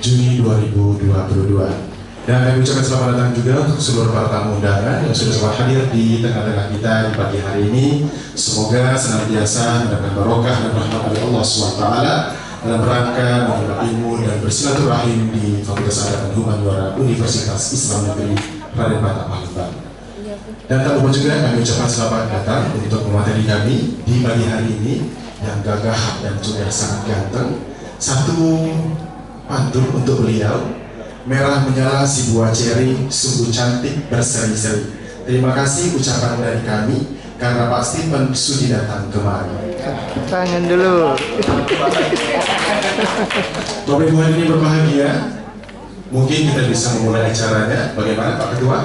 Juni 2022. Dan kami ucapkan selamat datang juga untuk seluruh para tamu undangan yang sudah sempat hadir di tengah-tengah kita di pagi hari ini. Semoga senantiasa mendapat barokah dan rahmat dari Allah SWT dalam rangka menimba ilmu dan bersilaturahim di Fakultas Adab dan Humaniora Universitas Islam Negeri Raden Patah Palembang. Dan tak lupa juga kami ucapkan selamat datang untuk pemateri kami di pagi hari ini yang gagah dan juga sangat ganteng. Satu pantun untuk beliau, merah menyala si buah ceri, sungguh cantik berseri-seri. Terima kasih ucapan dari kami karena Pak Stephen sudi datang kemari. Tangan dulu. Bapak Ibu hari ini berbahagia. Mungkin kita bisa memulai acaranya. Bagaimana Pak Ketua?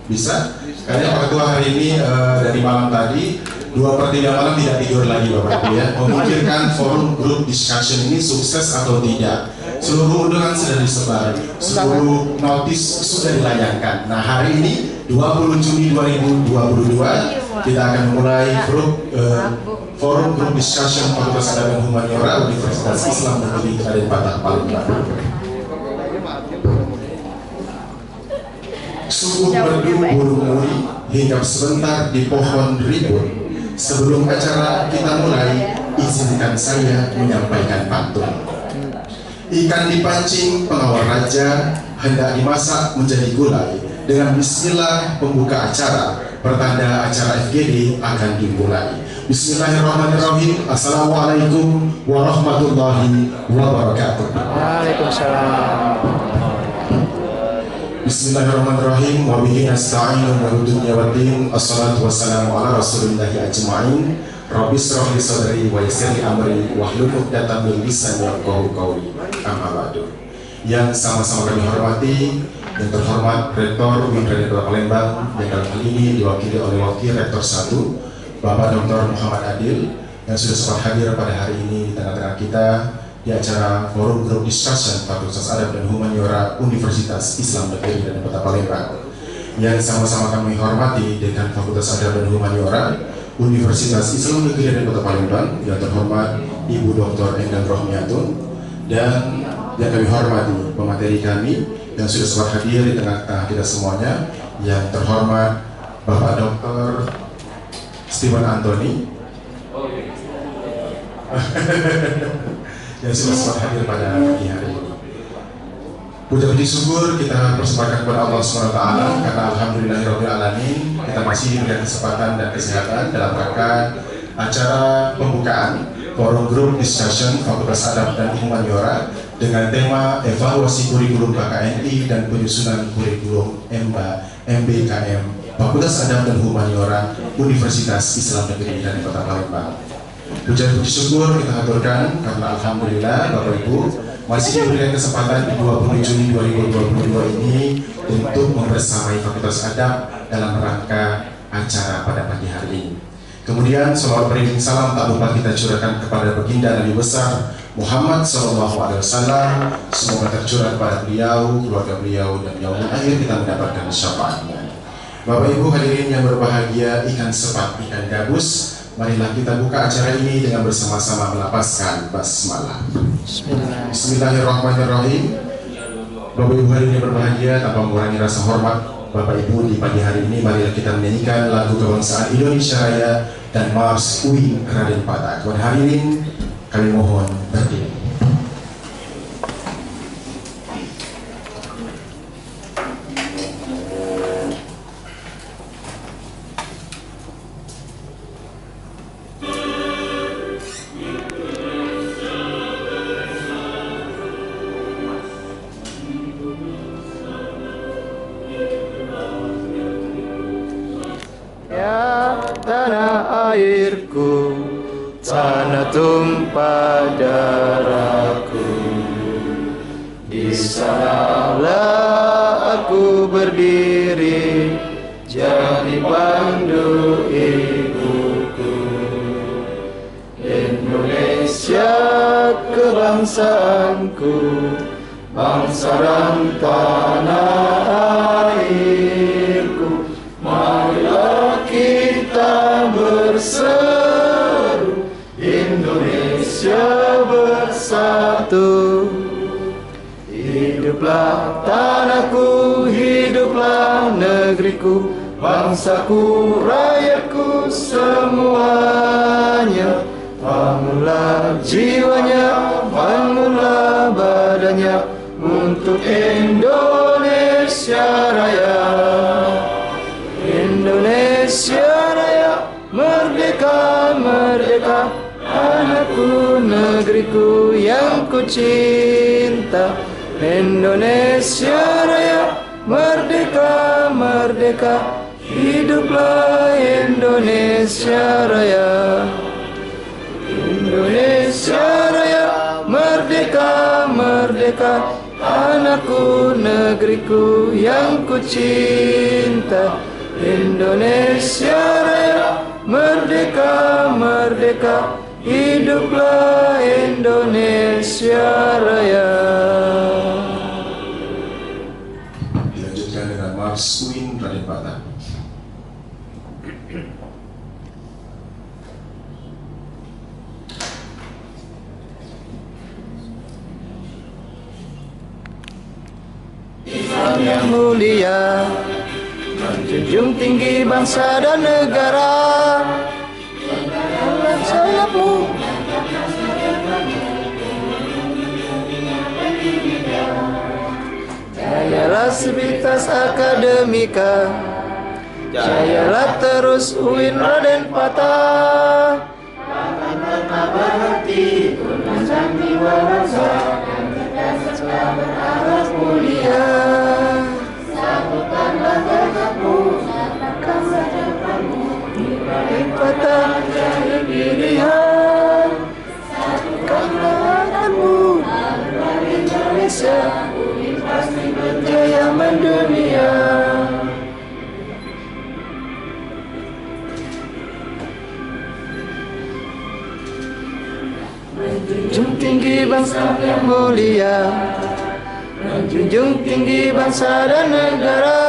Bisa? Karena Pak Ketua hari ini dari malam tadi 2/3 malam tidak tidur lagi Bapak Ibu ya, memikirkan forum group discussion ini sukses atau tidak. Seluruh undangan sudah disebar, seluruh notis sudah dilayangkan. Nah hari ini 20 Juni 2022 kita akan memulai forum group discussion Fakultas Adab dan Humaniora Universitas Islam Negeri Raden Patah Palembang. Sungguh merdu burung muri hinggap sebentar di pohon ribut. Sebelum acara kita mulai, izinkan saya menyampaikan pantun. Ikan dipancing pengawal raja, hendak dimasak menjadi gulai. Dengan bismillah pembuka acara, pertanda acara FGD akan dimulai. Bismillahirrahmanirrahim. Assalamualaikum warahmatullahi wabarakatuh. Waalaikumsalam. Bismillahirrahmanirrahim. Wa bihi nasta'inu min dunya waddin. Assalatu wassalamu ala rasulillahi ajma'in. Rabbi shrah li sadri wa yassir li amri wahlul 'uqdatam min lisani yafqahu qawli. Amma ba'du. Yang sama-sama kami hormati yang terhormat Rektor UIN Raden Patah Palembang yang dalam hal ini diwakili oleh Wakil Rektor 1 Bapak Dr. Muhammad Adil yang sudah sempat hadir pada hari ini di tengah-tengah kita di acara Forum Group Discussion Fakultas Adab dan Humaniora Universitas Islam Negeri Raden Patah Palembang. Yang sama-sama kami hormati Dekan Fakultas Adab dan Humaniora Universitas Islam Negeri Raden Patah Palembang yang terhormat Ibu Dr. Endang Rohmiatun, dan yang kami hormati pemateri kami yang sudah sempat hadir di tengah-tengah kita semuanya, yang terhormat Bapak Dr. Stephen Anthony yang sudah sempat hadir pada pagi hari ini. Puji syukur kita persembahkan kepada Allah SWT karena alhamdulillahirrahmanirrahim kita masih diberikan kesempatan dan kesehatan dalam rangka acara pembukaan Forum Group Discussion Fakultas Adab dan Humaniora dengan tema evaluasi kurikulum KKNI dan penyusunan kurikulum MBKM Fakultas Adab dan Humaniora Universitas Islam Negeri Raden Patah Palembang. Puji syukur kita aturkan karena alhamdulillah Bapak Ibu masih diberikan kesempatan di 20 Juni 2022 ini untuk membersamai Fakultas Adab dalam rangka acara pada pagi hari ini. Kemudian salawat beriring salam tak lupa kita curahkan kepada baginda Nabi besar Muhammad SAW. Semoga tercurah kepada beliau, keluarga beliau, dan yaumul akhir kita mendapatkan syafaatnya. Bapak Ibu hadirin yang berbahagia, ikan sepat, ikan gabus, marilah kita buka acara ini dengan bersama-sama melapaskan basmalah. Bismillahirrahmanirrahim. Bapak Ibu hari ini berbahagia, tanpa mengurangi rasa hormat Bapak Ibu di pagi hari ini, marilah kita menyanyikan lagu kebangsaan Indonesia Raya dan Mars UIN Raden Patah. Tuan hadirin kami mohon berdiri. Tanah airku, tanah tumpah darahku, di sanalah aku berdiri, jadi pandu ibuku. Indonesia kebangsaanku, bangsa dan tanah airku, marilah kita berseru, Indonesia bersatu. hiduplah tanahku, hiduplah negeriku, bangsaku, rakyatku semuanya. Bangunlah jiwanya, bangunlah badannya untuk Indonesia Raya. Indonesia Raya, merdeka, merdeka, anakku, negeriku yang ku cinta. Indonesia Raya, merdeka, merdeka, hiduplah Indonesia Raya. Indonesia Raya, merdeka, merdeka, anakku, negeriku yang ku cinta. Indonesia Raya, merdeka, merdeka, hiduplah Indonesia Raya. Dilanjutkan dengan Mars Queen Raden Patah. Islam yang mulia, menjunjung tinggi bangsa dan negara. Angkat sayapmu, jayalah Sivitas Akademika, jayalah terus UIN Raden Patah. Akan pernah berhenti untuk jiwa bangsa dan kita berakhlak mulia. Satukanlah tegakmu, satukan depanmu, Raden Patah jadi pilihan. Satukanlah hatimu, lawan Indonesia, UIN pasti berjaya mendunia. Menjunjung tinggi bangsa yang mulia, menjunjung tinggi bangsa dan negara.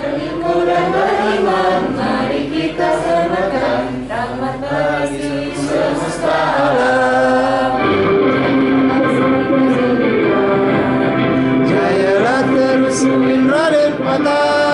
Beriman dan beriman, mari kita sebarkan rahmat bagi semesta alam. Jayalah terus UIN Raden Patah.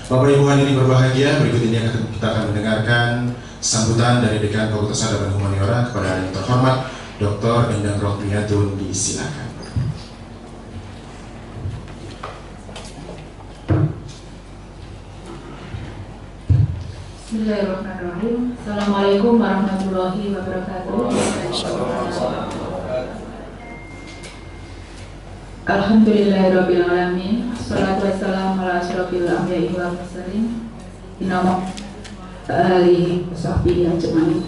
Bapak Ibu hadirin berbahagia, berikut ini kita akan mendengarkan sambutan dari Dekan Fakultas Adaban Humaniora kepada yang terhormat Dr. Endang Rohmiyatun. Disilakan. Bismillahirrahmanirrahim. Assalamualaikum warahmatullahi wabarakatuh. Alhamdulillahirrabbilalamin. Assalatu wassalamu ala asyrafil anbiya'i wal mursalin. Inama alihi wasahbihi ajmain.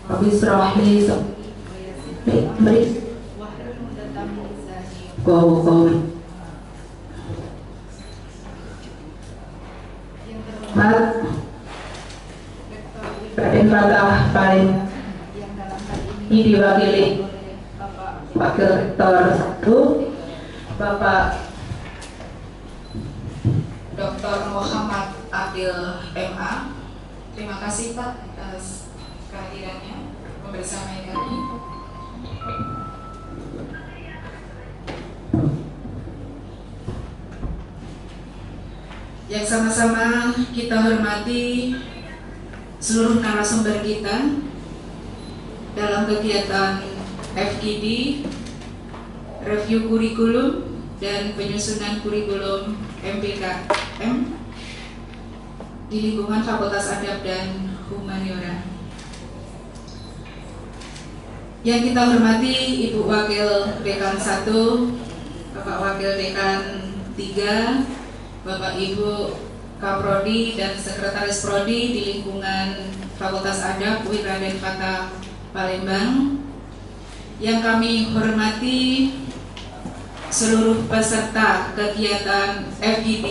Rabbi israh li sadri wa Raden Patah paling ini diwakili Wakil Rektor 1 Bapak Dr. Muhammad Adil MA. Terima kasih Pak atas kehadirannya membersamai kami. Yang sama-sama kita hormati seluruh narasumber kita dalam kegiatan FGD, review kurikulum dan penyusunan kurikulum MBKM di lingkungan Fakultas Adab dan Humaniora. Yang kita hormati Ibu Wakil Dekan 1, Bapak Wakil Dekan 3, Bapak Ibu Kaprodi dan Sekretaris Prodi di lingkungan Fakultas Adab UIN Raden Fatah Palembang. Yang kami hormati seluruh peserta kegiatan FGD,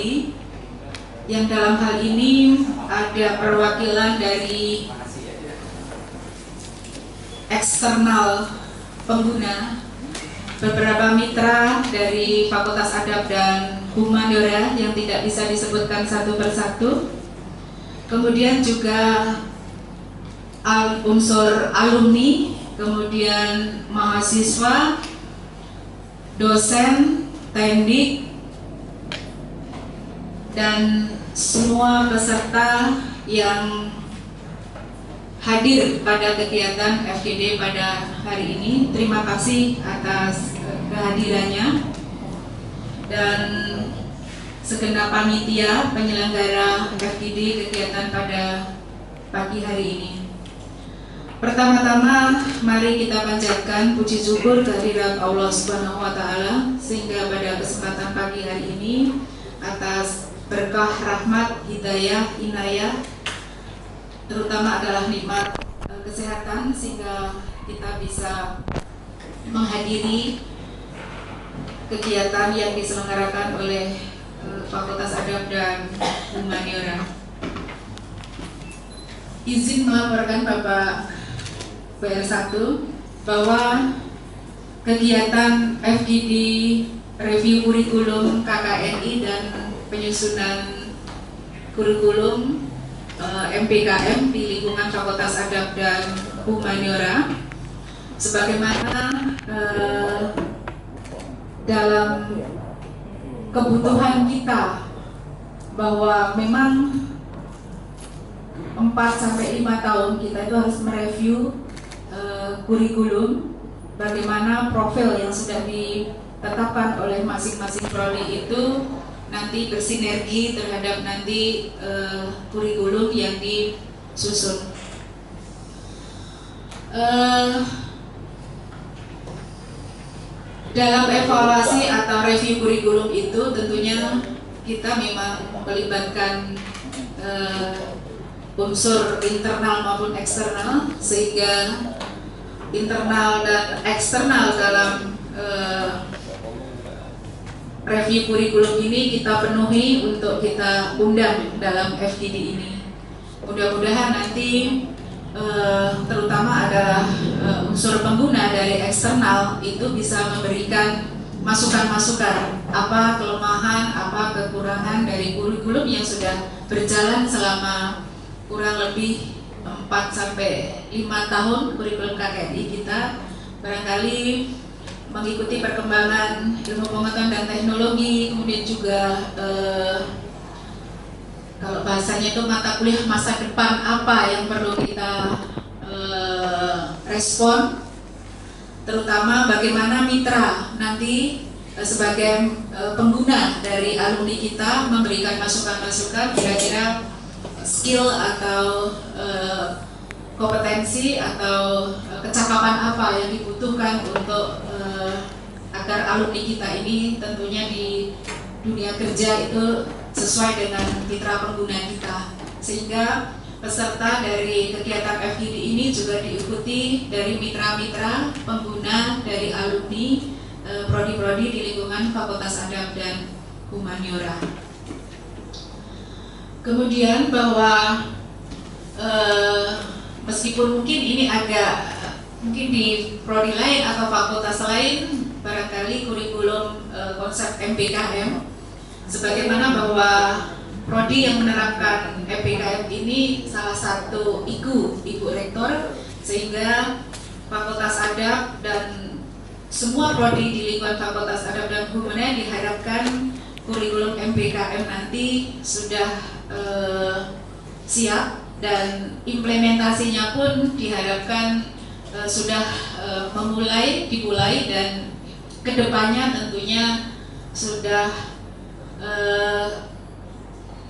yang dalam hal ini ada perwakilan dari eksternal pengguna, beberapa mitra dari Fakultas Adab dan Humaniora yang tidak bisa disebutkan satu persatu, kemudian juga unsur alumni, kemudian mahasiswa, dosen, tendik, dan semua peserta yang hadir pada kegiatan FGD pada hari ini. Terima kasih atas kehadirannya dan segenap panitia penyelenggara FGD kegiatan pada pagi hari ini. Pertama-tama mari kita panjatkan puji syukur kehadirat Allah Subhanahu wa taala sehingga pada kesempatan pagi hari ini atas berkah, rahmat, hidayah, inayah, terutama adalah nikmat kesehatan sehingga kita bisa menghadiri kegiatan yang diselenggarakan oleh Fakultas Adab dan Humaniora. Izin melaporkan Bapak PR1 bahwa kegiatan FGD review kurikulum KKNI dan penyusunan kurikulum MPKM di lingkungan Fakultas Adab dan Humaniora sebagaimana dalam kebutuhan kita bahwa memang 4-5 tahun kita itu harus mereview kurikulum, bagaimana profil yang sudah ditetapkan oleh masing-masing prodi itu nanti bersinergi terhadap nanti kurikulum yang disusun. Dalam evaluasi atau review kurikulum itu tentunya kita memang melibatkan unsur internal maupun eksternal, sehingga internal dan eksternal dalam review kurikulum ini kita penuhi untuk kita undang dalam FGD ini. Mudah-mudahan nanti terutama adalah unsur pengguna dari eksternal itu bisa memberikan masukan-masukan apa kelemahan, apa kekurangan dari kurikulum yang sudah berjalan selama kurang lebih 4-5 tahun kurikulum KKNI kita. Barangkali mengikuti perkembangan ilmu pengetahuan dan teknologi, kemudian juga kalau bahasanya itu mata kuliah masa depan apa yang perlu kita respon, terutama bagaimana mitra nanti sebagai pengguna dari alumni kita memberikan masukan-masukan kira-kira skill atau kompetensi atau kecakapan apa yang dibutuhkan untuk agar alumni kita ini tentunya di dunia kerja itu sesuai dengan mitra pengguna kita, sehingga peserta dari kegiatan FGD ini juga diikuti dari mitra-mitra pengguna dari alumni prodi-prodi di lingkungan Fakultas Adab dan Humaniora. Kemudian bahwa meskipun mungkin ini agak mungkin di prodi lain atau fakultas lain barangkali kurikulum konsep MPKM, sebagaimana bahwa prodi yang menerapkan MPKM ini salah satu ibu rektor, sehingga Fakultas Adab dan semua prodi di lingkungan Fakultas Adab dan Humaniora diharapkan kurikulum MPKM nanti sudah siap dan implementasinya pun diharapkan sudah dimulai dan kedepannya tentunya sudah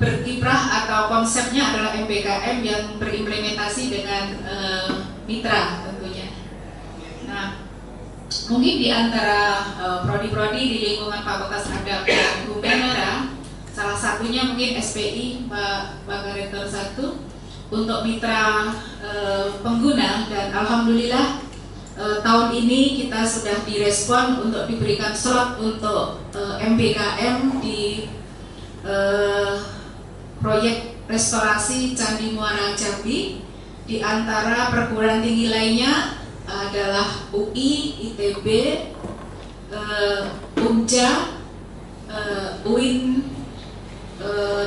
berkiprah atau konsepnya adalah MPKM yang berimplementasi dengan mitra tentunya. Nah, mungkin di antara prodi-prodi di lingkungan Fakultas Adab dan Humaniora salah satunya mungkin SPI Pak Rektor 1 untuk mitra pengguna, dan alhamdulillah tahun ini kita sudah direspon untuk diberikan slot untuk MBKM di proyek restorasi Candi Muara Jambi. Di antara perguruan tinggi lainnya adalah UI, ITB, UNJA, UIN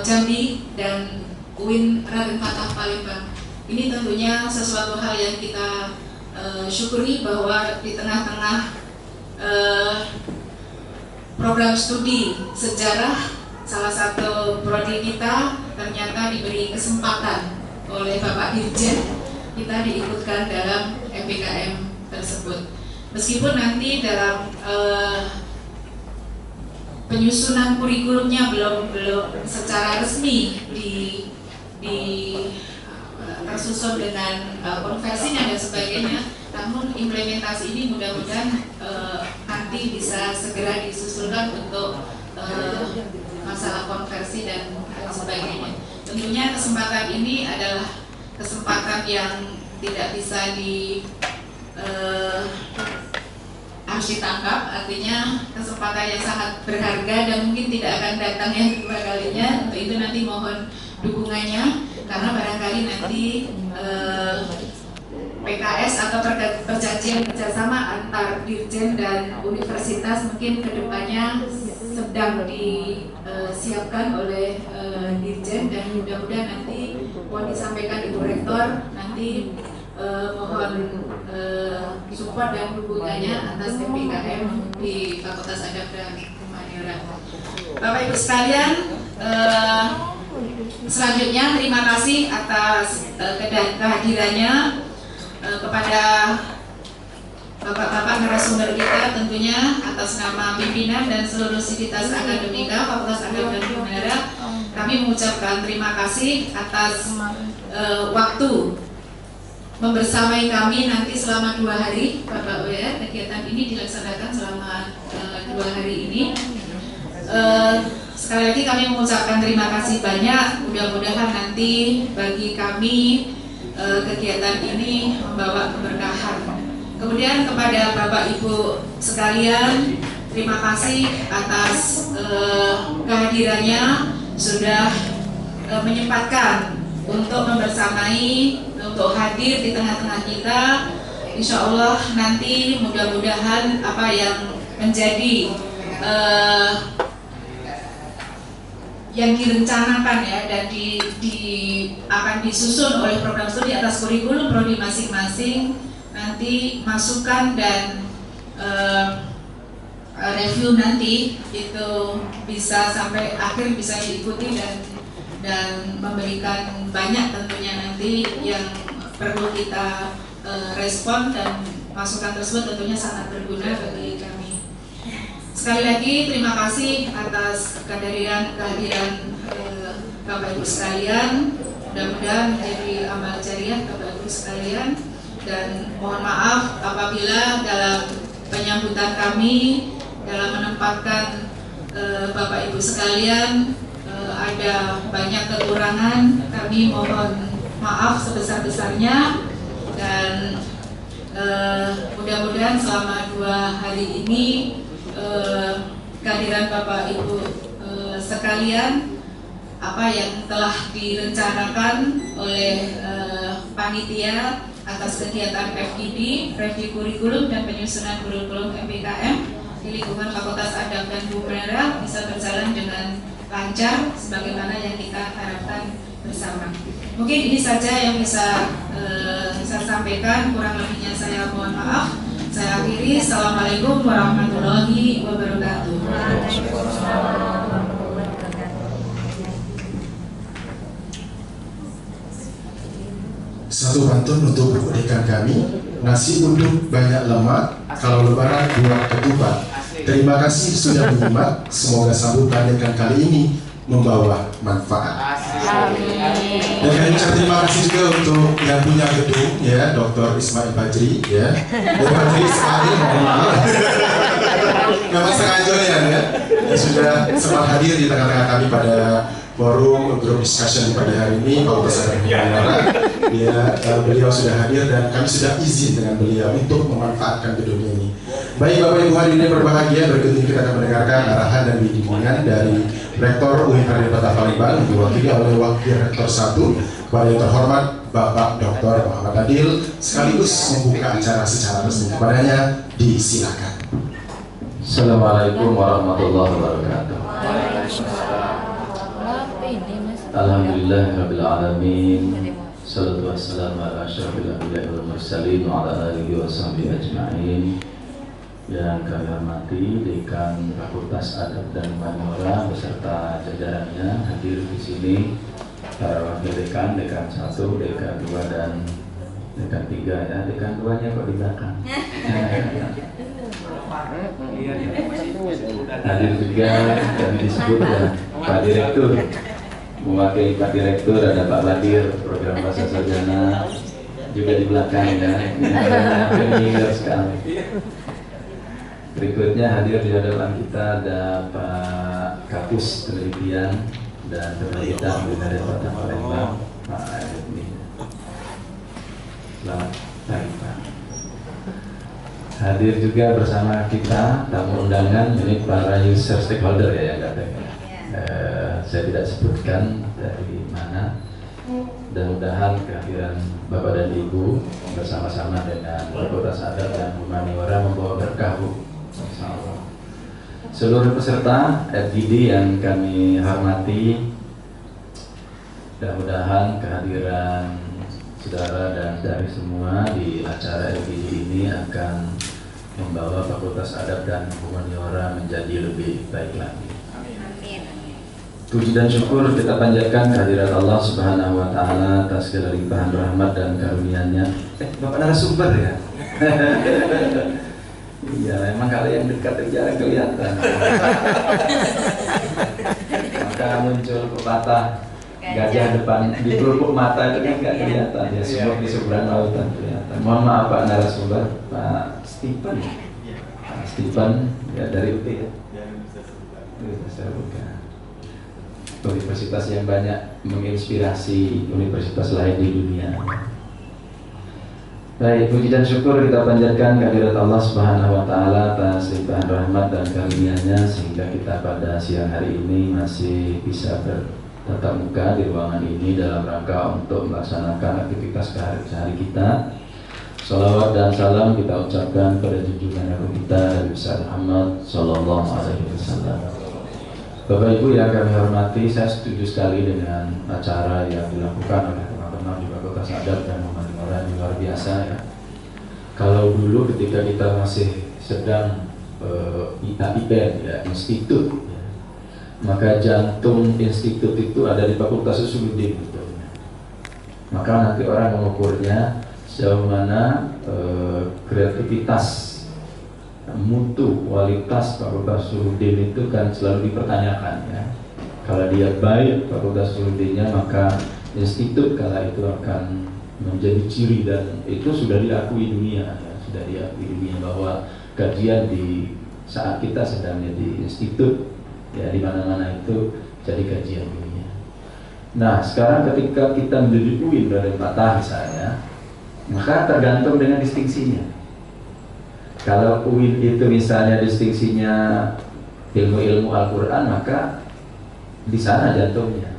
Jambi, dan UIN Raden Fatah Palembang. Ini tentunya sesuatu hal yang kita syukuri bahwa di tengah-tengah program studi sejarah salah satu prodi kita ternyata diberi kesempatan oleh Bapak Dirjen kita diikutkan dalam MBKM tersebut. Meskipun nanti dalam penyusunan kurikulumnya belum secara resmi tersusun dengan konversinya dan sebagainya, namun implementasi ini mudah-mudahan nanti bisa segera disusulkan untuk masalah konversi dan sebagainya. Tentunya kesempatan ini adalah kesempatan yang tidak bisa harus ditangkap, artinya kesempatan yang sangat berharga dan mungkin tidak akan datang yang kedua kalinya. Untuk itu nanti mohon dukungannya, karena barangkali nanti PKS atau perjanjian kerjasama antar dirjen dan universitas mungkin kedepannya sedang disiapkan oleh dirjen, dan mudah-mudahan nanti mohon disampaikan Ibu Rektor nanti mohon support dan dukungannya atas MBKM di Fakultas Adab dan Humaniora. Bapak Ibu sekalian, selanjutnya terima kasih atas kehadirannya kepada Bapak-bapak narasumber kita, tentunya atas nama pimpinan dan seluruh sivitas akademika Fakultas Adab dan Humaniora, kami mengucapkan terima kasih atas waktu membersamai kami nanti selama 2 hari. Bapak ya, kegiatan ini dilaksanakan selama 2 hari ini. Sekali lagi kami mengucapkan terima kasih banyak. Mudah-mudahan nanti bagi kami kegiatan ini membawa keberkahan. Kemudian kepada Bapak Ibu sekalian, terima kasih atas kehadirannya, sudah menyempatkan untuk membersamai, untuk hadir di tengah-tengah kita. Insya Allah nanti mudah-mudahan apa yang menjadi yang direncanakan ya dan akan disusun oleh program studi atas kurikulum prodi masing-masing, nanti masukan dan review nanti itu bisa sampai akhir bisa diikuti dan memberikan banyak tentunya nanti yang perlu kita respon, dan masukan tersebut tentunya sangat berguna bagi kami. Sekali lagi terima kasih atas kehadiran Bapak Ibu sekalian. Mudah-mudahan menjadi amal jariah Bapak Ibu sekalian, dan mohon maaf apabila dalam penyambutan kami, dalam menempatkan Bapak Ibu sekalian ada banyak kekurangan. Kami mohon maaf sebesar-besarnya, dan mudah-mudahan selama 2 hari ini kehadiran Bapak Ibu sekalian, apa yang telah direncanakan oleh panitia atas kegiatan FGD, review kurikulum dan penyusunan kurikulum MBKM di lingkungan Fakultas Adab dan Humaniora bisa berjalan dengan lancar sebagaimana yang kita harapkan bersama. Mungkin ini saja yang bisa saya sampaikan, kurang lebihnya saya mohon maaf. Saya akhiri. Assalamualaikum warahmatullahi wabarakatuh. Satu pantun untuk rekan kami, nasi uduk banyak lemak, kalau lebaran 2 ketupat. Terima kasih sudah menyimak, semoga sambutan rekan kali ini membawa manfaat. Dan kami ucap terima kasih juga untuk yang punya gedung ya, Dr. Ismail Badri ya. Dr. Badri Ismail, mohon maaf. Nama sengaja ya. yang sudah sempat hadir di tengah-tengah kami pada forum group discussion pada hari ini, Fakultas Adab Hukum. Beliau sudah hadir dan kami sudah izin dengan beliau untuk memanfaatkan gedung ini. Baik Bapak Ibu hadirin yang berbahagia, berikut ini kita akan mendengarkan arahan dan bimbingan dari Rektor UIN Raden Patah Palembang, diwakili oleh Wakil Rektor 1 kepada yang terhormat Bapak Dr. Muhammad Adil, sekaligus membuka acara secara resmi. Kepadanya disilakan. Assalamualaikum warahmatullahi wabarakatuh. Alhamdulillahirabbil alamin. Salatu wassalamu ala asyrafil anbiya'i wal mursalin wa ala alihi washabihi ajma'in. Yang kami hormati Dekan Fakultas Adab dan Humaniora beserta jajarannya hadir di sini, para wakil dekan, dekan 1, dekan 2 dan dekan 3 ya. Dekan 2-nya kok di belakang. Hadir juga kami disebut ya Pak Direktur, mewakili Pak Direktur ada Pak Badir program bahasa sarjana juga di belakang ya. Ini sekali. Berikutnya hadir di hadapan kita ada Pak Kapus Penelitian dan Penelitian Universitas Kota Palembang, Pak Edwin. Selamat pagi Pak. Hadir juga bersama kita tamu undangan, ini para user stakeholder ya yang datang. Saya tidak sebutkan dari mana. Mudah-mudahan kehadiran Bapak dan Ibu bersama-sama dengan Fakultas Adab dan Humaniora membawa berkah. Seluruh peserta FGD yang kami hormati, mudah-mudahan kehadiran saudara dan dari semua di acara FGD ini akan membawa Fakultas Adab dan Humaniora menjadi lebih baik lagi. Puji dan syukur kita panjatkan kehadirat Allah Subhanahu wa Ta'ala atas segala limpahan rahmat dan karunia-Nya. Bapak narasumber ya? Iya, memang kalau yang dekat jarang kelihatan. Maka muncul pepatah gajah depan di pelupuk mata itu kan nggak kelihatan ya, semua di seberang lautan kelihatan. Mohon maaf Pak narasumber, Pak Stephen. Pak Stephen ya dari UT ya. Universitas yang banyak menginspirasi universitas lain di dunia. Baik, puji dan syukur kita panjatkan kehadirat Allah Subhanahu wa Ta'ala atas limpahan rahmat dan karunia-Nya sehingga kita pada siang hari ini masih bisa bertatap muka di ruangan ini dalam rangka untuk melaksanakan aktivitas sehari-hari kita. Salawat dan salam kita ucapkan pada junjungan Nabi kita Nabi besar Muhammad Sallallahu Alaihi Wasallam. Bapak Ibu yang kami hormati, saya setuju sekali dengan acara yang dilakukan oleh teman-teman di Fakultas Adab dan Humaniora, luar biasa ya. Kalau dulu ketika kita masih sedang IAIN ya, institut ya, maka jantung institut itu ada di Fakultas Usuluddin betulnya. Maka nanti orang mengukurnya sejauh mana kreativitas, mutu, kualitas Fakultas Usuluddin itu kan selalu dipertanyakan ya. Kalau dia baik Fakultas Usuluddinnya, maka institut kala itu akan menjadi ciri dan itu sudah diakui dunia ya. Sudah diakui dunia bahwa kajian di saat kita sedang di institut ya, di mana-mana itu jadi kajian dunia. Nah sekarang ketika kita menjadi UIN Raden Patah misalnya, maka tergantung dengan distingsinya. Kalau UIN itu misalnya distingsinya ilmu-ilmu Al-Quran, maka di sana jantungnya.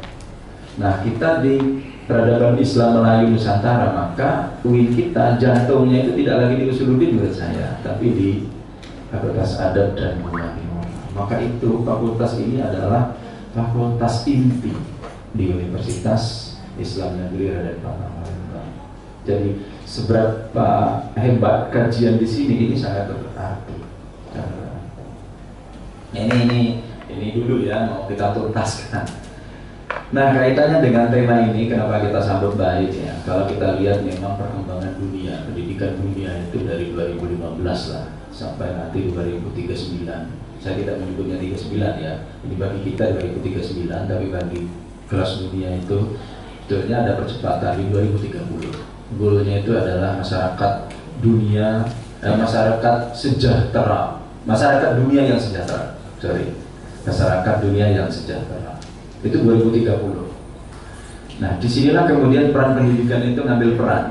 Nah kita di peradaban Islam Melayu Nusantara, maka UIN kita jantungnya itu tidak lagi di Usuluddin menurut saya, tapi di Fakultas Adab dan Humaniora. Maka itu fakultas ini adalah fakultas inti di Universitas Islam Negeri Raden Patah Palembang. Jadi seberapa hebat kajian di sini ini sangat berarti. Ini dulu ya mau kita tuntaskan. Nah kaitannya dengan tema ini kenapa kita sambut baik ya. Kalau kita lihat memang perkembangan dunia, pendidikan dunia itu dari 2015 lah sampai nanti 2039. Saya tidak menyebutnya 39 ya. Ini bagi kita 2039, tapi bagi kelas dunia itu sebetulnya ada percepatan di 2030. Goalnya itu adalah masyarakat dunia, masyarakat sejahtera, masyarakat dunia yang sejahtera. masyarakat dunia yang sejahtera. Itu 2030. Nah, disinilah kemudian peran pendidikan itu ngambil peran.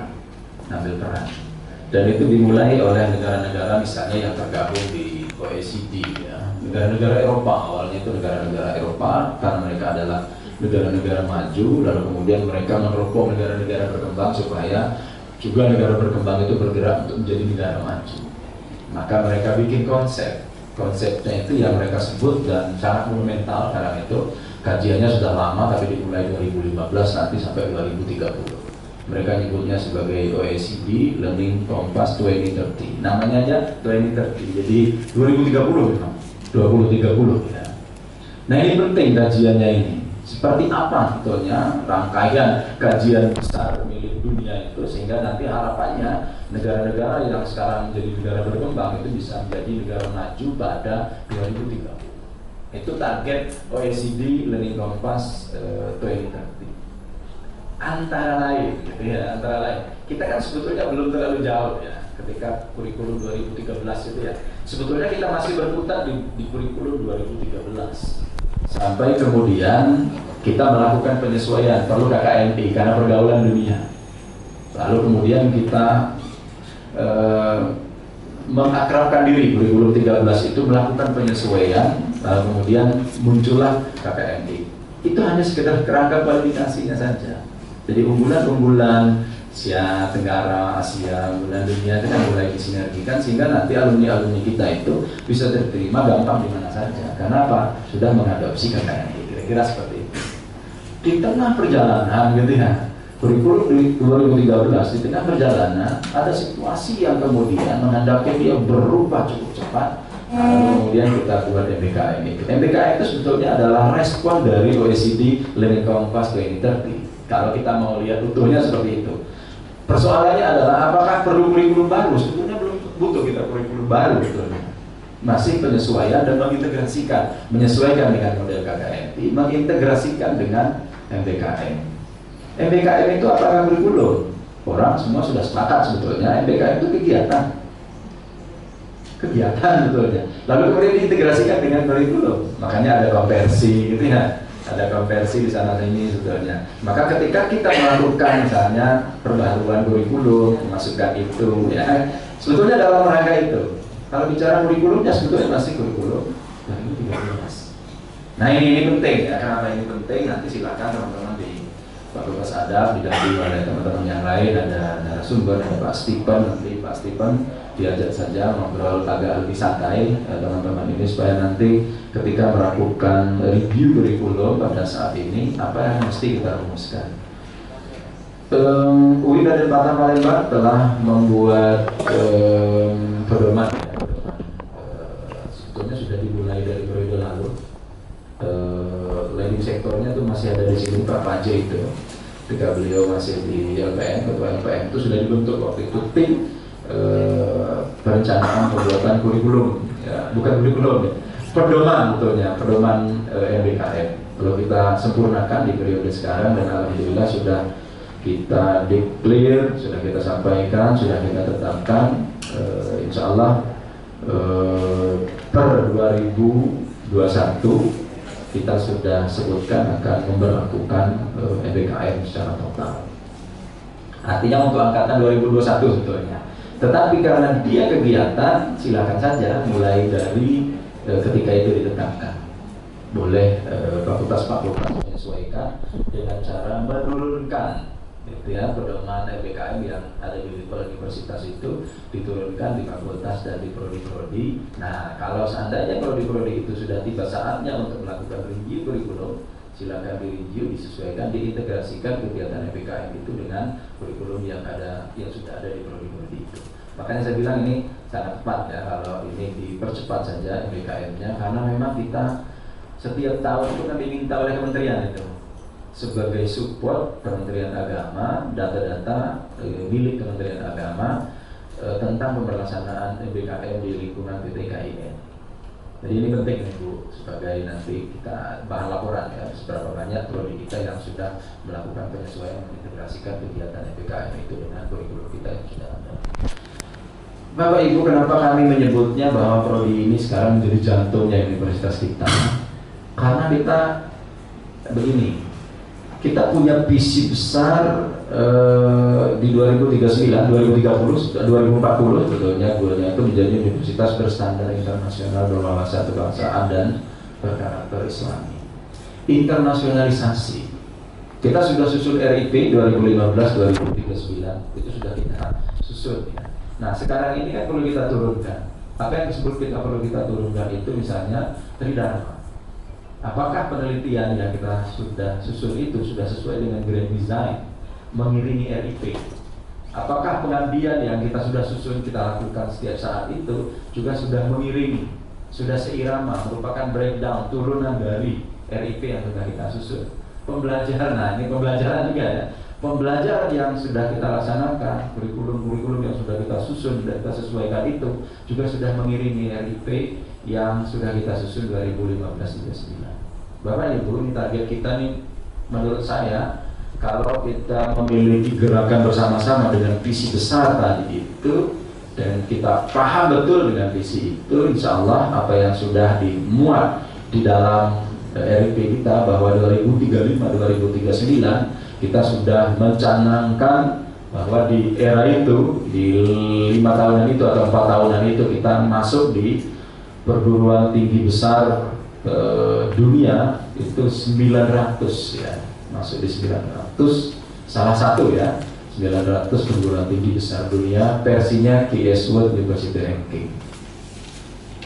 Dan itu dimulai oleh negara-negara misalnya yang tergabung di OECD, ya. Negara-negara Eropa, awalnya itu negara-negara Eropa karena mereka adalah negara-negara maju, lalu kemudian mereka meneropong negara-negara berkembang supaya juga negara berkembang itu bergerak untuk menjadi negara maju. Maka mereka bikin konsepnya itu yang mereka sebut dan sangat monumental karena itu kajiannya sudah lama tapi dimulai 2015 nanti sampai 2030. Mereka nyebutnya sebagai OECD Learning Compass 2030. Namanya aja 2030. Jadi 2030 memang. 2030 ya. Nah, ini penting kajiannya ini. Seperti apa sebetulnya rangkaian kajian besar milik dunia itu sehingga nanti harapannya negara-negara yang sekarang menjadi negara berkembang itu bisa menjadi negara maju pada 2030. Itu target OECD Learning Compass 2030. Antara lain, gitu ya, antara lain. Kita kan sebetulnya belum terlalu jauh ya, ketika kurikulum 2013 itu ya. Sebetulnya kita masih berputar di kurikulum 2013. Sampai kemudian kita melakukan penyesuaian, perlu KKNI karena pergaulan dunia. Lalu kemudian kita mengakrabkan diri, kurikulum 13 itu melakukan penyesuaian, lalu kemudian muncullah KKNI. Itu hanya sekedar kerangka kualifikasinya saja. Jadi unggulan-unggulan Asia Tenggara, Asia, unggulan dunia itu kan mulai disinergikan sehingga nanti alumni-alumni kita itu bisa diterima gampang di mana saja. Karena apa? Sudah mengadopsi KKNI, kira-kira seperti itu. Di tengah perjalanan gitu ya, kurikulum 2013 di tengah perjalanan ada situasi yang kemudian menghendaki dia berubah cukup cepat. Lalu kemudian kita buat MBKM. MBKM itu sebetulnya adalah respon dari OECD Learning Compass 2030. Kalau kita mau lihat utuhnya seperti itu. Persoalannya adalah apakah perlu kurikulum baru? Sebetulnya belum butuh kita kurikulum baru sebetulnya. Masih penyesuaian dan mengintegrasikan, menyesuaikan dengan model KKNI, mengintegrasikan dengan MBKM. MBKM itu apakah kurikulum? Orang semua sudah sepakat sebetulnya MBKM itu kegiatan sebetulnya. Lalu kemudian diintegrasikan dengan kurikulum. Makanya ada konversi gitu ya. Ada konversi di sana sini sebetulnya. Maka ketika kita melakukan misalnya perbaharuan kurikulum, memasukkan itu ya, sebetulnya dalam rangka itu. Kalau bicara kurikulumnya sebetulnya masih kurikulum 2013. Nah, ini penting ya. Kenapa ini penting? Nanti silakan teman-teman di Fakultas Adab didampingi oleh teman-teman yang lain, ada narasumber, ada Pak Stephen. Nanti Pak Stephen diajak saja ngobrol agak lebih santai teman-teman ini supaya nanti ketika melakukan review kurikulum pada saat ini apa yang mesti kita rumuskan. UIN dan Padang Palembang telah membuat pedoman. Sebetulnya sudah dimulai dari periode lalu. Leading sektornya tuh masih ada di sini Pak Paje itu. Ketika beliau masih di LPM, ketua LPM itu sudah dibentuk waktu itu tim perencanaan pembuatan kurikulum, ya, bukan kurikulum ya, pedoman betulnya, pedoman MBKM. Kalau kita sempurnakan di periode sekarang dan alhamdulillah sudah kita declare, sudah kita sampaikan, sudah kita tetapkan, insya Allah per 2021 kita sudah sebutkan akan memberlakukan MBKM secara total. Artinya untuk angkatan 2021 sebetulnya. Tetapi karena dia kegiatan, silakan saja mulai dari ketika itu ditetapkan. Boleh fakultas-fakultas menyesuaikan dengan cara menurunkan gitu ya, pedoman MBKM yang ada di universitas itu diturunkan di fakultas dan di prodi-prodi. Nah, kalau seandainya prodi-prodi itu sudah tiba saatnya untuk melakukan review kurikulum, silakan di-review, disesuaikan, diintegrasikan kegiatan MBKM itu dengan kurikulum yang sudah ada di prodi-prodi itu. Makanya saya bilang ini sangat tepat ya kalau ini dipercepat saja MBKM-nya, karena memang kita setiap tahun itu kan diminta oleh kementerian itu sebagai support Kementerian Agama, data-data milik Kementerian Agama tentang pemberlaksanaan MBKM di lingkungan PTKIN. Jadi ini penting nih Bu, sebagai nanti kita bahan laporan ya, seberapa banyak prodi kita yang sudah melakukan penyesuaian mengintegrasikan kegiatan MBKM itu dengan kurikulum kita yang sudah ada. Bapak Ibu, kenapa kami menyebutnya bahwa prodi ini sekarang menjadi jantungnya universitas kita? Karena kita begini, kita punya visi besar di 2039, 2030, 2040 sebetulnya goalnya itu menjadi universitas berstandar internasional berwawasan kebangsaan dan berkarakter Islami. Internasionalisasi. Kita sudah susun RIP 2015-2039, itu sudah kita susun ya. Nah sekarang ini kan perlu kita turunkan. Apa yang disebut kita perlu kita turunkan itu misalnya tridharma. Apakah penelitian yang kita sudah susun itu sudah sesuai dengan grand design mengiringi RIP? Apakah pengabdian yang kita sudah susun kita lakukan setiap saat itu juga sudah mengiringi, sudah seirama, merupakan breakdown turunan dari RIP yang sudah kita susun? Pembelajaran, nah ini pembelajaran juga ya. Pembelajaran yang sudah kita laksanakan, kurikulum-kurikulum yang sudah kita susun dan kita sesuaikan itu juga sudah mengiringi RIP yang sudah kita susun 2015-2039. Bapak Ibu, ini target kita nih menurut saya kalau kita memiliki gerakan bersama-sama dengan visi besar tadi itu dan kita paham betul dengan visi itu, insya Allah apa yang sudah dimuat di dalam RIP kita bahwa 2035-2039 kita sudah mencanangkan bahwa di era itu, di 5 tahunan itu atau 4 tahunan itu kita masuk di perguruan tinggi besar dunia itu 900 ya, masuk di 900 salah satu ya, 900 perguruan tinggi besar dunia versinya KS World University Ranking.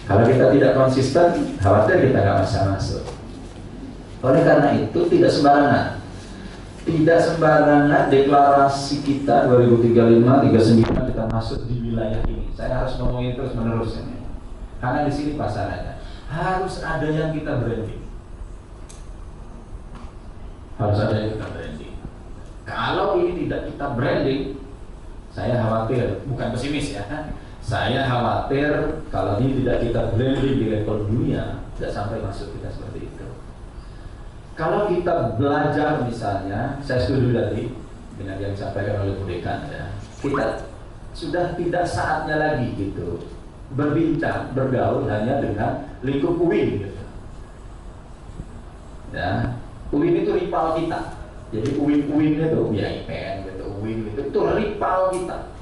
Kalau kita tidak konsisten, khawatir kita nggak bisa masuk. Oleh karena itu tidak sembarangan deklarasi kita 2035-39 kita masuk di wilayah ini. Saya harus ngomongin terus menerus ini. Karena di sini pasarannya harus ada yang kita branding. Harus ada yang kita branding. Kalau ini tidak kita branding, saya khawatir, bukan pesimis ya. Saya khawatir kalau ini tidak kita branding di level dunia, tidak sampai masuk kita seperti itu. Kalau kita belajar misalnya, saya setuju tadi dengan yang disampaikan oleh Bu Dekan ya, kita sudah tidak saatnya lagi gitu berbincang, bergaul hanya dengan lingkup UIN gitu. Ya, UIN itu rival kita. Jadi UIN itu ya IPN gitu, UIN itu rival kita.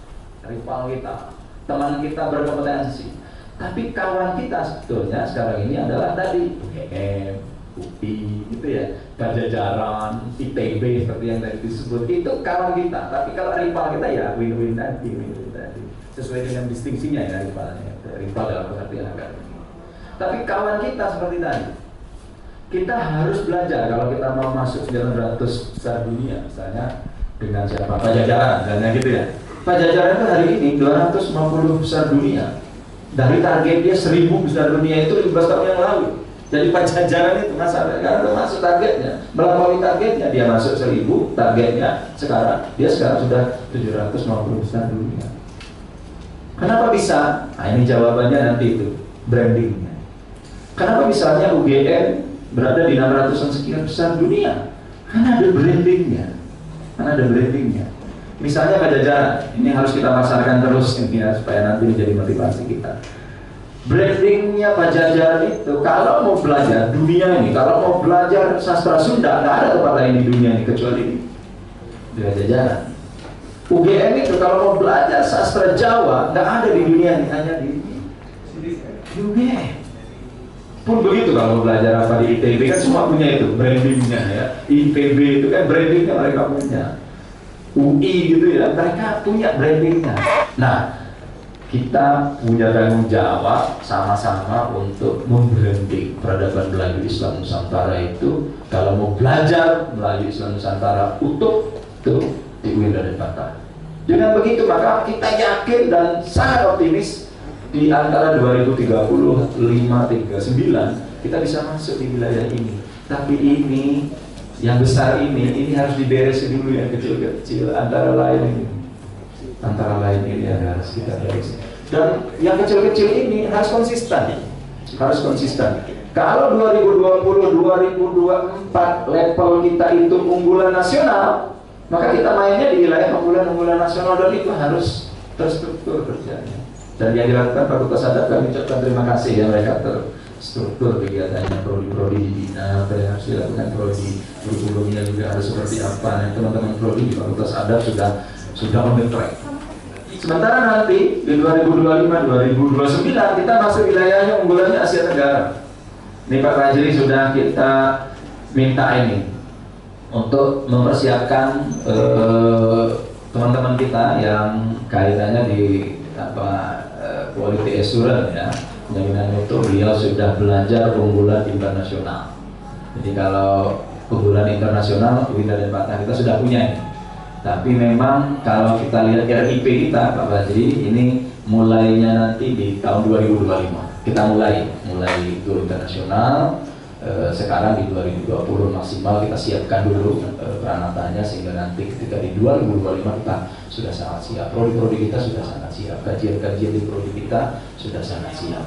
Teman kita berkompetensi. Tapi kawan kita sebetulnya sekarang ini adalah tadi UGM, UPI gitu ya, Pajajaran, ITB seperti yang tadi disebut, itu kawan kita. Tapi kalau rival kita ya win-win tadi, sesuai dengan distingsinya ya rival dalam pengertian agama. Tapi kawan kita seperti tadi, kita harus belajar kalau kita mau masuk 900 besar dunia, misalnya dengan siapa? Pajajaran, misalnya gitu ya. Pajajaran itu hari ini 250 besar dunia. Dari target dia 1000 besar dunia itu 15 tahun yang lalu. Jadi Pajajaran itu masalah masuk targetnya, melampaui targetnya, dia masuk 1000 targetnya dia sekarang sudah 750 besar dunia. Kenapa bisa? Nah ini jawabannya nanti itu brandingnya. Kenapa misalnya UGM berada di 600-an sekian besar dunia? Karena ada brandingnya. Misalnya Pajajaran, ini harus kita pasarkan terus intinya supaya nanti menjadi motivasi kita. Brandingnya Pajajaran itu kalau mau belajar dunia ini, kalau mau belajar sastra Sunda, nggak ada tempat lain di dunia ini kecuali di Pajajaran. UGM itu kalau mau belajar sastra Jawa, nggak ada di dunia ini, hanya di UGM. Pun begitu kalau mau belajar apa di ITB kan semua punya itu brandingnya ya. ITB itu kan brandingnya mereka punya. UI gitu ya, mereka punya brandingnya. Nah, kita punya tanggung jawab sama-sama untuk membranding peradaban Melayu Islam Nusantara itu. Kalau mau belajar Melayu Islam Nusantara utuh itu di UIN Denpasar. Dengan begitu maka kita yakin dan sangat optimis di antara 2030, 539 kita bisa masuk di wilayah ini. Tapi ini yang besar ini harus diberesin dulu yang kecil-kecil. Antara lain ini yang harus kita beresin. Dan yang kecil-kecil ini harus konsisten. Kalau 2020, 2024 level kita itu unggulan nasional, maka kita mainnya di wilayah unggulan nasional dan itu harus terstruktur kerjanya. Dan yang dilakukan Fakultas Adab kami ucapkan terima kasih ya, mereka struktur kegiatannya, prodi-prodi dibina, apa yang harus dilakukan prodi, kurikulumnya juga harus seperti apa. Nah, teman-teman prodi di Fakultas Adab sudah on the track. Sementara nanti di 2025-2029 kita masuk wilayahnya unggulannya Asia Tenggara. Ini Pak Rajli sudah kita minta ini untuk mempersiapkan teman-teman kita yang kaitannya di quality assurance ya, jaminan mutu. Beliau sudah belajar unggulan internasional. Jadi kalau unggulan internasional Winda dan Patah kita sudah punya ini. Tapi memang kalau kita lihat RIP kita Pak Badri, ini mulainya nanti di tahun 2025 kita mulai go internasional. Sekarang di 2020 maksimal kita siapkan dulu peranatanya, sehingga nanti ketika di 2025 kita sudah sangat siap. Prodi-prodi kita sudah sangat siap, kajian-kajian di prodi kita sudah sangat siap.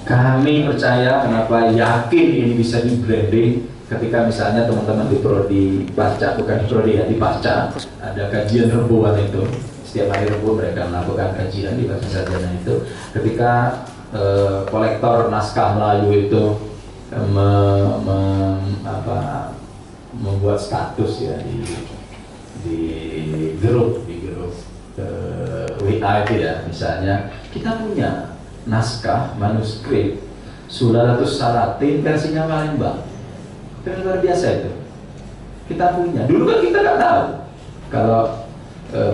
Kami percaya, kenapa yakin ini bisa di branding, ketika misalnya teman-teman di prodi pasca, bukan di prodi ya, di pasca ada kajian rembuan itu, setiap hari Rabu mereka melakukan kajian di pasca sarjana itu. Ketika kolektor naskah Melayu itu membuat status ya di grup WA itu ya, misalnya kita punya naskah manuskrip Sulalatus Salatin versinya Palembang, itu luar biasa itu kita punya. Dulu kan kita nggak tahu kalau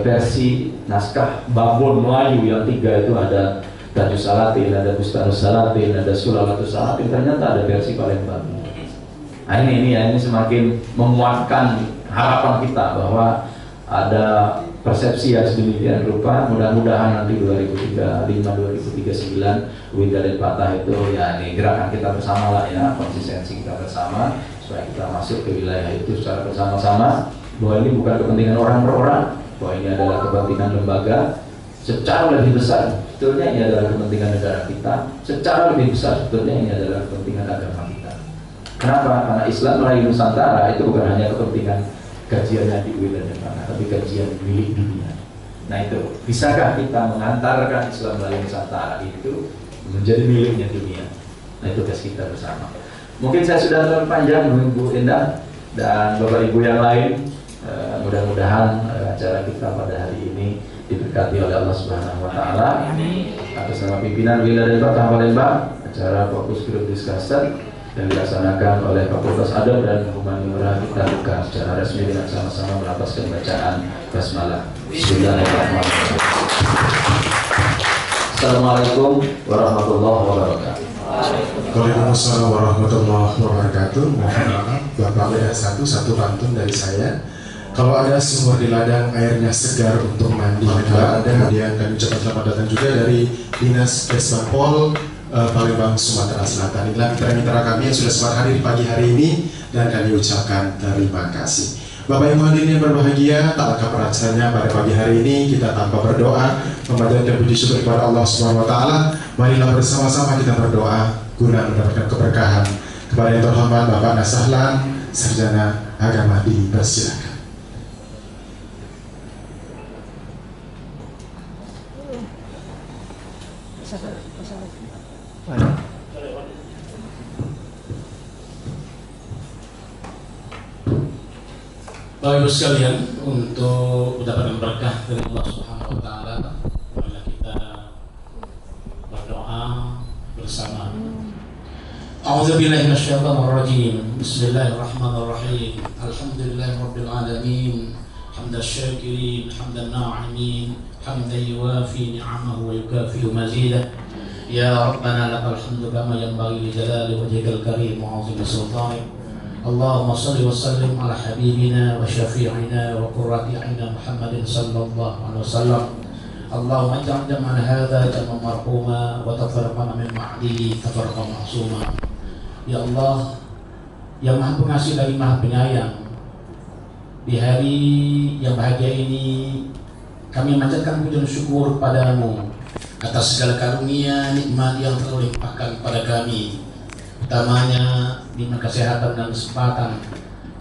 versi naskah Babon Melayu yang 3 itu ada Tajus Salatin, ada Bustanus Salatin, ada Sulalatus Salatin, ternyata ada versi Palembang. Nah ini semakin menguatkan harapan kita bahwa ada persepsi yang sedemikian rupa. Mudah-mudahan nanti 2035-2039 Winda dan Patah itu ya ini gerakan kita bersama lah ya, konsistensi kita bersama supaya kita masuk ke wilayah itu secara bersama-sama, bahwa ini bukan kepentingan orang per orang, bahwa ini adalah kepentingan lembaga. Secara lebih besar sebetulnya ini adalah kepentingan negara kita, secara lebih besar sebetulnya ini adalah kepentingan agama kita. Kenapa? Karena Islam Melayu Nusantara itu bukan hanya kepentingan kajiannya di UIN dan Patah, tapi kajian milik dunia. Nah itu, bisakah kita mengantarkan Islam Melayu Nusantara itu menjadi miliknya dunia? Nah itu tugas kita bersama. Mungkin saya sudah terlalu panjang, Bu Indah dan Bapak Ibu yang lain. Mudah-mudahan acara kita pada hari ini diberkati oleh Allah Subhanahu wa Ta'ala. Atas nama pimpinan Winda dan Patah Palembang, acara fokus group discussion yang dilaksanakan oleh Fakultas Adab dan Humaniora kita buka secara resmi dengan sama-sama melapaskan bacaan basmalah. Bismillahirrahmanirrahim. Assalamualaikum warahmatullahi wabarakatuh. Waalaikumsalam warahmatullahi wabarakatuh. Mohon maaf, Bapak beda satu pantun dari saya. Kalau ada sumur di ladang, airnya segar untuk mandi. Kalau ada, kemudian kami ucapkan selamat datang juga dari Dinas Kesbangpol Palembang, Sumatera Selatan. Inilah mitra-mitra kami yang sudah sempat hadir pagi hari ini dan kami ucapkan terima kasih. Bapak Ibu hadirin yang berbahagia, tak lengkap acaranya pada pagi hari ini kita tanpa berdoa memanjatkan puji syukur kepada Allah Subhanahu wa Ta'ala. Marilah bersama-sama kita berdoa guna mendapatkan keberkahan. Kepada yang terhormat Bapak Nasahlan, Sarjana Agama, dipersilakan. Bapak Ibu sekalian, untuk mendapatkan berkah dari Allah Subhanahu wa Ta'ala, marilah kita berdoa bersama. A'udzubillahi minasyaitonir rajim. Bismillahirrahmanirrahim. Alhamdulillahirabbil alamin. Hamdan syakirin, hamdan na'imin, hamdan yuwafi ni'amahu wa yukafi'u mazidah. Ya Rabbana lakal hamdu kama yanbaghi li jalali wajhikal karim wa 'azimi sultanik. Allahumma salli wa sallim ala habibina wa syafi'ina wa qurrati a'yunina Muhammadin sallallahu alaihi wasallam. Allahumma ij'al jam'ana hadza jam'an marhuma wa tafarraqana min ba'dihi tafarraqan ma'suma. Ya Allah, yang Maha Pengasih lagi Maha Penyayang, di hari yang bahagia ini kami memanjatkan puji dan syukur padamu atas segala karunia nikmat yang telah limpahkan kepada kami, utamanya nikmat kesehatan dan kesempatan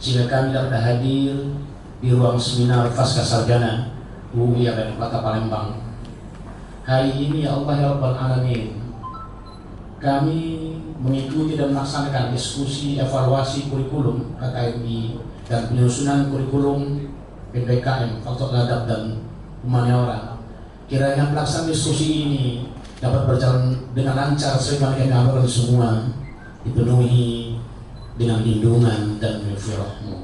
sehingga kami dapat hadir di ruang seminar pasca sarjana UI dan Kota Palembang. Hari ini ya Allah ya Rabbal Alamin, kami mengikuti dan melaksanakan diskusi evaluasi kurikulum KKMI dan penyusunan kurikulum PPKM Fakultas Adab dan Humaniora. Kiranya pelaksanaan diskusi ini dapat berjalan dengan lancar sebagaimana kami harapkan semua, dipenuhi dengan lindungan dan maghfirah-Mu.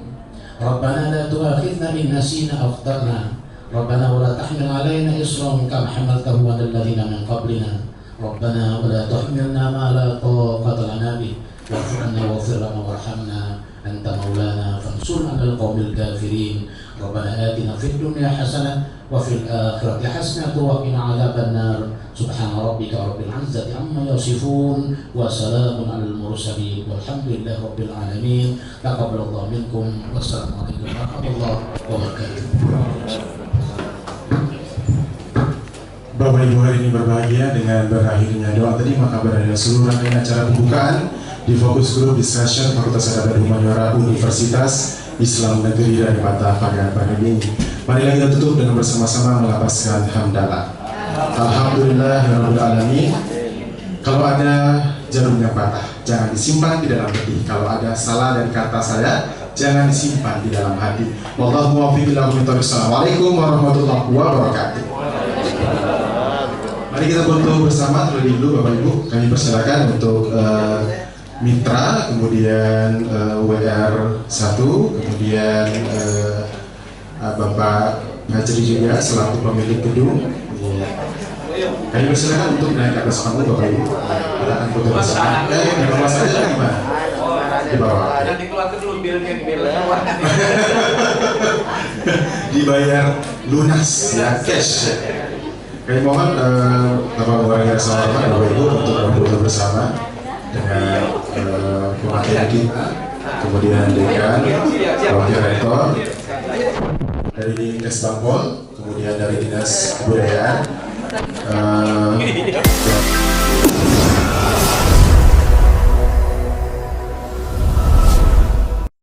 Rabbana la tu'akhidna in nasina aw akhtana. Rabbana wa la tahmil 'alaina isran kama hamaltahu 'alal ladzina min qablina. Rabbana wa la tahmilna ma la taqata lana bih. Wa'fu 'anna waghfir lana warhamna anta maulana fansurna 'alal qaumil kafirin. Rabbana atina fid dunya hasanah wa fil akhirati hasanah wa qina 'adzaban nar. Subhana rabbika rabbil 'izzati amma yasifun wa salamun 'alal mursalin walhamdulillahi rabbil alamin. Taqabbalallahu minkum. Wassalamualaikum warahmatullahi wabarakatuh. Bapak Ibu, hari ini berbahagia dengan berakhirnya doa tadi, maka berakhirnya seluruh rangkaian acara pembukaan di Fokus Group Discussion Fakultas Adab dan Humaniora Universitas Islam Negeri dari Mata Pagar Panegini. Marilah kita tutup dengan bersama-sama melapaskan hamdalah. Alhamdulillahirabbil alamin. Kalau ada jarum yang patah, jangan disimpan di dalam hati. Kalau ada salah dari kata saya, jangan disimpan di dalam hati. Wallahu muwaffiq ila aqwamit thoriq. Assalamualaikum warahmatullahi wabarakatuh. Mari kita foto bersama terlebih dulu Bapak Ibu. Kami persilakan untuk Mitra, kemudian WR1, kemudian Bapak Hajri juga selaku pemilik gedung. Kami persilakan untuk naik ke atas panggung Bapak Ibu. Silakan foto bersama. Di bawah saja gimana? Di bawah. Nanti keluarkan dulu bilnya di bil. Dibayar lunas ya, cash. Kami mohon Bapak warga yang Bapak Ibu untuk berfoto bersama dengan pemateri kita, kemudian dekan, wakil rektor dari Kesbangpol, kemudian dari Dinas Kebudayaan.